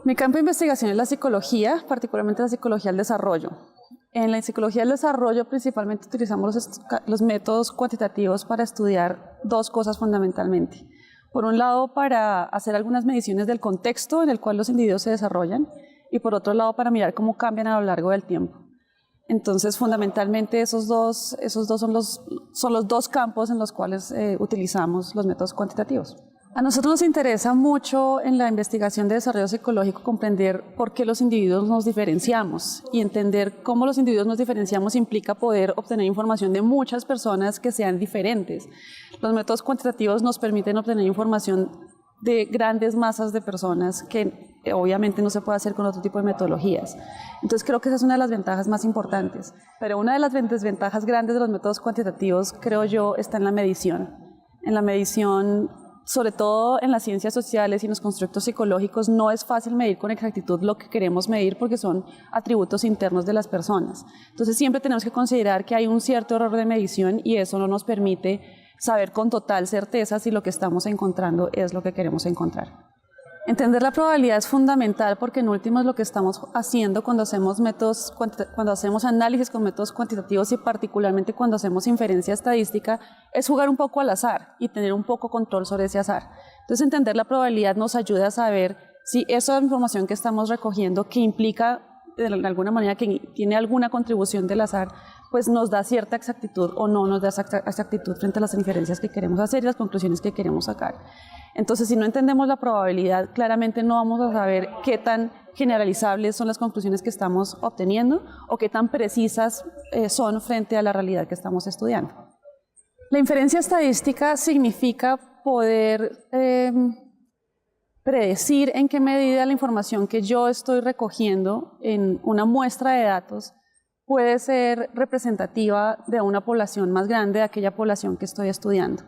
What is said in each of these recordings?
Mi campo de investigación es la psicología, particularmente la psicología del desarrollo. En la psicología del desarrollo principalmente utilizamos los métodos cuantitativos para estudiar dos cosas fundamentalmente. Por un lado, para hacer algunas mediciones del contexto en el cual los individuos se desarrollan y por otro lado, para mirar cómo cambian a lo largo del tiempo. Entonces, fundamentalmente, esos dos son los dos campos en los cuales utilizamos los métodos cuantitativos. A nosotros nos interesa mucho en la investigación de desarrollo psicológico comprender por qué los individuos nos diferenciamos y entender cómo los individuos nos diferenciamos implica poder obtener información de muchas personas que sean diferentes. Los métodos cuantitativos nos permiten obtener información de grandes masas de personas que obviamente no se puede hacer con otro tipo de metodologías. Entonces creo que esa es una de las ventajas más importantes. Pero una de las desventajas grandes de los métodos cuantitativos, creo yo, está en la medición. En la medición, sobre todo en las ciencias sociales y en los constructos psicológicos, no es fácil medir con exactitud lo que queremos medir porque son atributos internos de las personas. Entonces siempre tenemos que considerar que hay un cierto error de medición y eso no nos permite saber con total certeza si lo que estamos encontrando es lo que queremos encontrar. Entender la probabilidad es fundamental porque en último es lo que estamos haciendo cuando hacemos análisis con métodos cuantitativos y particularmente cuando hacemos inferencia estadística, es jugar un poco al azar y tener un poco control sobre ese azar. Entonces entender la probabilidad nos ayuda a saber si esa información que estamos recogiendo, que implica de alguna manera que tiene alguna contribución del azar, pues nos da cierta exactitud o no nos da exactitud frente a las inferencias que queremos hacer y las conclusiones que queremos sacar. Entonces, si no entendemos la probabilidad, claramente no vamos a saber qué tan generalizables son las conclusiones que estamos obteniendo o qué tan precisas son frente a la realidad que estamos estudiando. La inferencia estadística significa poder predecir en qué medida la información que yo estoy recogiendo en una muestra de datos puede ser representativa de una población más grande, de aquella población que estoy estudiando.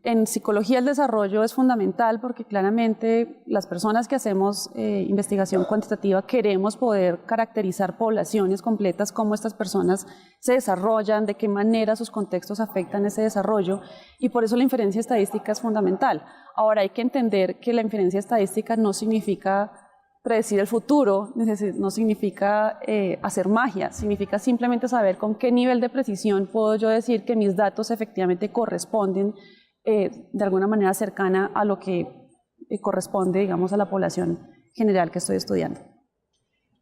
En psicología del desarrollo es fundamental porque claramente las personas que hacemos investigación cuantitativa queremos poder caracterizar poblaciones completas, cómo estas personas se desarrollan, de qué manera sus contextos afectan ese desarrollo y por eso la inferencia estadística es fundamental. Ahora hay que entender que la inferencia estadística no significa predecir el futuro, no significa hacer magia, significa simplemente saber con qué nivel de precisión puedo yo decir que mis datos efectivamente corresponden de alguna manera cercana a lo que corresponde, digamos, a la población general que estoy estudiando.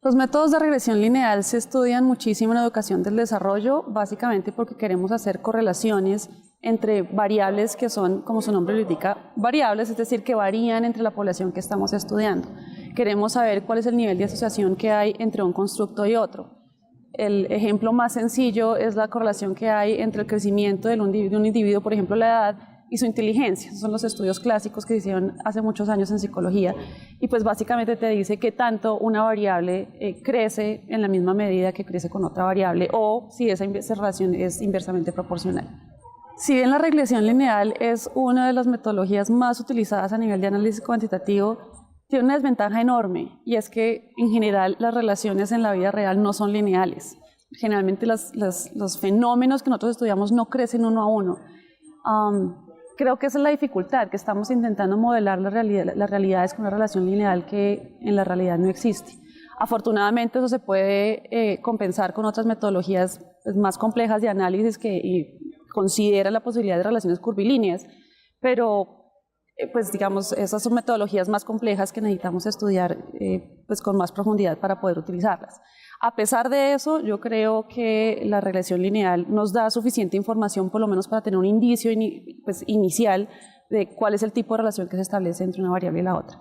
Los métodos de regresión lineal se estudian muchísimo en educación del desarrollo, básicamente porque queremos hacer correlaciones entre variables que son, como su nombre lo indica, variables, es decir, que varían entre la población que estamos estudiando. Queremos saber cuál es el nivel de asociación que hay entre un constructo y otro. El ejemplo más sencillo es la correlación que hay entre el crecimiento de un individuo, por ejemplo, la edad, y su inteligencia. Esos son los estudios clásicos que se hicieron hace muchos años en psicología y pues básicamente te dice que tanto una variable crece en la misma medida que crece con otra variable o si esa relación es inversamente proporcional. Si bien la regresión lineal es una de las metodologías más utilizadas a nivel de análisis cuantitativo, tiene una desventaja enorme y es que en general las relaciones en la vida real no son lineales. Generalmente los fenómenos que nosotros estudiamos no crecen uno a uno. Creo que esa es la dificultad, que estamos intentando modelar las realidades con una relación lineal que en la realidad no existe. Afortunadamente eso se puede compensar con otras metodologías más complejas de análisis que consideran la posibilidad de relaciones curvilíneas, pero pues digamos esas son metodologías más complejas que necesitamos estudiar pues con más profundidad para poder utilizarlas. A pesar de eso, yo creo que la regresión lineal nos da suficiente información, por lo menos para tener un indicio inicial de cuál es el tipo de relación que se establece entre una variable y la otra.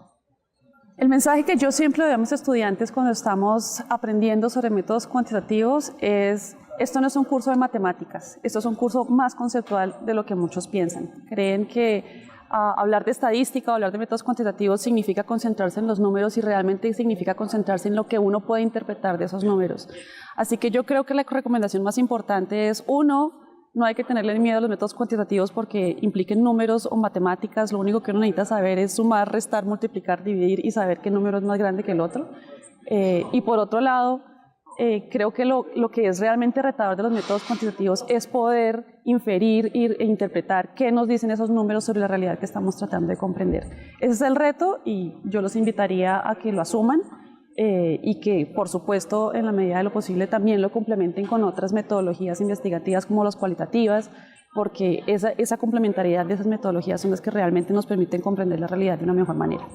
El mensaje que yo siempre le doy a mis estudiantes cuando estamos aprendiendo sobre métodos cuantitativos es: esto no es un curso de matemáticas, esto es un curso más conceptual de lo que muchos piensan. Creen que hablar de estadística o hablar de métodos cuantitativos significa concentrarse en los números y realmente significa concentrarse en lo que uno puede interpretar de esos números. Así que yo creo que la recomendación más importante es, uno, no hay que tenerle miedo a los métodos cuantitativos porque impliquen números o matemáticas, lo único que uno necesita saber es sumar, restar, multiplicar, dividir y saber qué número es más grande que el otro. Y por otro lado, creo que lo que es realmente retador de los métodos cuantitativos es poder inferir e interpretar qué nos dicen esos números sobre la realidad que estamos tratando de comprender. Ese es el reto y yo los invitaría a que lo asuman y que, por supuesto, en la medida de lo posible también lo complementen con otras metodologías investigativas como las cualitativas, porque esa complementariedad de esas metodologías son las que realmente nos permiten comprender la realidad de una mejor manera.